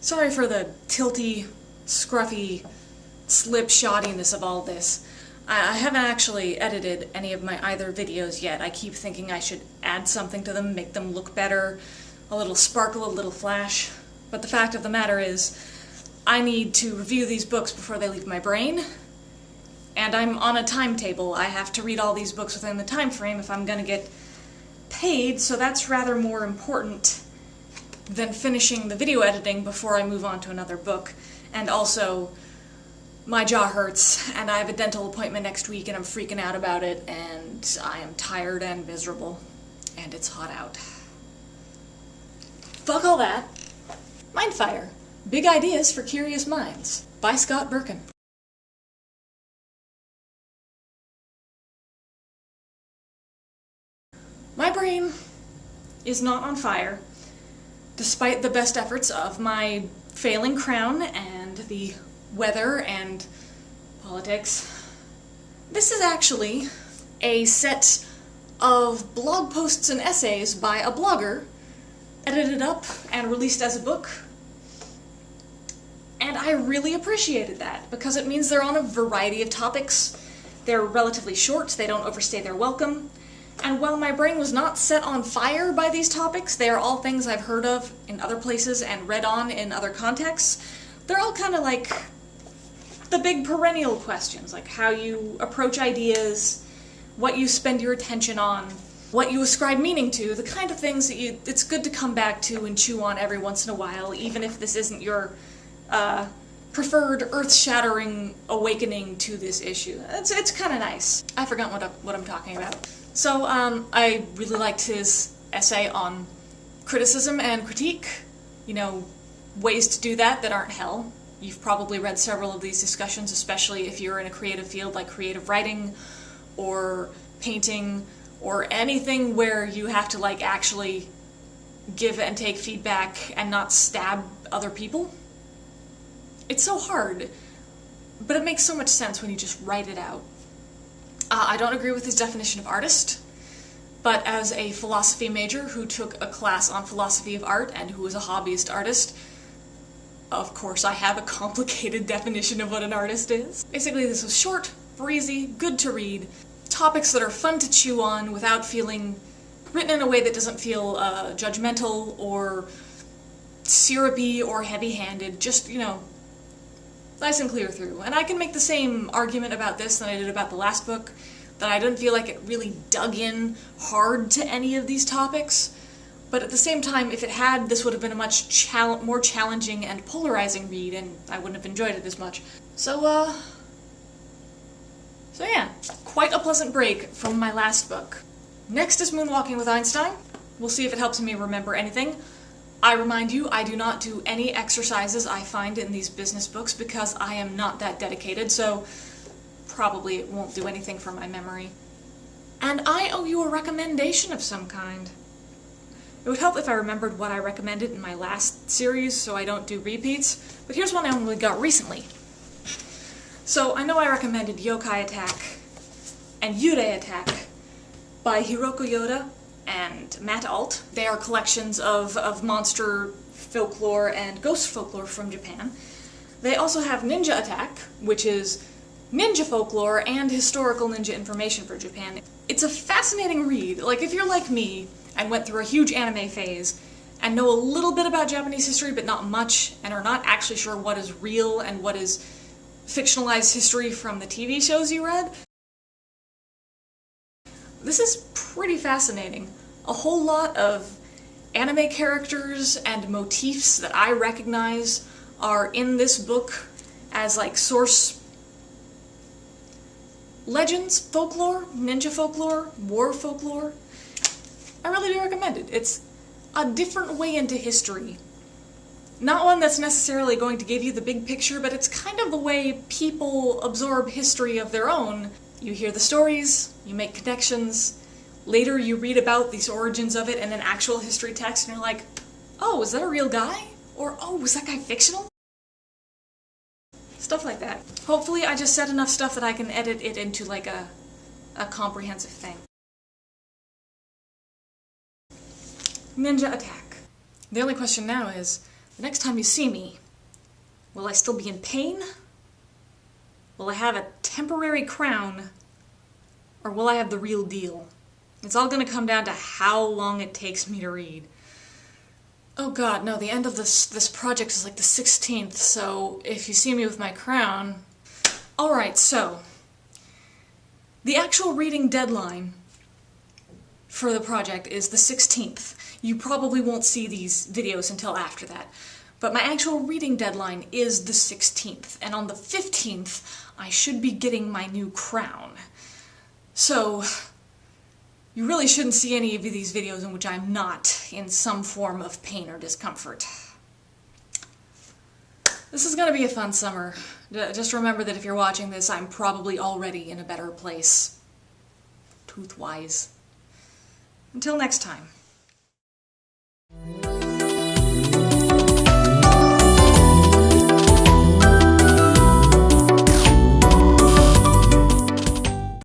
Sorry for the tilty, scruffy, slipshoddiness of all this. I haven't actually edited any of my either videos yet. I keep thinking I should add something to them, make them look better, a little sparkle, a little flash. But the fact of the matter is, I need to review these books before they leave my brain, and I'm on a timetable. I have to read all these books within the time frame if I'm gonna get paid, so that's rather more important than finishing the video editing before I move on to another book. And also, my jaw hurts, and I have a dental appointment next week, and I'm freaking out about it, and I am tired and miserable, and it's hot out. Fuck all that. Mindfire. Big Ideas for Curious Minds by Scott Berkun. My brain is not on fire, despite the best efforts of my failing crown and the weather and politics. This is actually a set of blog posts and essays by a blogger, edited up and released as a book. And I really appreciated that, because it means they're on a variety of topics. They're relatively short, they don't overstay their welcome. And while my brain was not set on fire by these topics, they are all things I've heard of in other places and read on in other contexts. They're all kind of like the big perennial questions, like how you approach ideas, what you spend your attention on, what you ascribe meaning to, the kind of things that it's good to come back to and chew on every once in a while, even if this isn't your preferred earth-shattering awakening to this issue. It's kind of nice. I forgot what I'm talking about. So, I really liked his essay on criticism and critique. You know, ways to do that aren't hell. You've probably read several of these discussions, especially if you're in a creative field like creative writing or painting or anything where you have to like actually give and take feedback and not stab other people. It's so hard, but it makes so much sense when you just write it out. I don't agree with his definition of artist, but as a philosophy major who took a class on philosophy of art and who was a hobbyist artist, of course I have a complicated definition of what an artist is. Basically, this was short, breezy, good to read, topics that are fun to chew on without feeling written in a way that doesn't feel judgmental or syrupy or heavy-handed, just, you know, nice and clear through. And I can make the same argument about this that I did about the last book, that I didn't feel like it really dug in hard to any of these topics, but at the same time, if it had, this would have been a much more challenging and polarizing read, and I wouldn't have enjoyed it as much. So yeah, quite a pleasant break from my last book. Next is Moonwalking with Einstein. We'll see if it helps me remember anything. I remind you, I do not do any exercises I find in these business books because I am not that dedicated, so probably it won't do anything for my memory. And I owe you a recommendation of some kind. It would help if I remembered what I recommended in my last series so I don't do repeats, but here's one I only got recently. So I know I recommended Yokai Attack and Yurei Attack by Hiroko Yoda and Matt Alt. They are collections of monster folklore and ghost folklore from Japan. They also have Ninja Attack, which is ninja folklore and historical ninja information for Japan. It's a fascinating read. Like, if you're like me and went through a huge anime phase and know a little bit about Japanese history but not much, and are not actually sure what is real and what is fictionalized history from the TV shows you read, this is pretty fascinating. A whole lot of anime characters and motifs that I recognize are in this book as like source legends, folklore, ninja folklore, war folklore. I really do recommend it. It's a different way into history. Not one that's necessarily going to give you the big picture, but it's kind of the way people absorb history of their own. You hear the stories, you make connections, later you read about these origins of it in an actual history text and you're like, oh, is that a real guy? Or, oh, was that guy fictional? Stuff like that. Hopefully I just said enough stuff that I can edit it into like a comprehensive thing. Ninja Attack. The only question now is The next time you see me, will I still be in pain? Will I have a temporary crown? Or will I have the real deal? It's all gonna come down to how long it takes me to read. Oh god, no, the end of this project is like the 16th, so if you see me with my crown... Alright, so... the actual reading deadline for the project is the 16th. You probably won't see these videos until after that. But my actual reading deadline is the 16th, and on the 15th, I should be getting my new crown. So, you really shouldn't see any of these videos in which I'm not in some form of pain or discomfort. This is gonna be a fun summer. Just remember that if you're watching this, I'm probably already in a better place, tooth-wise. Until next time.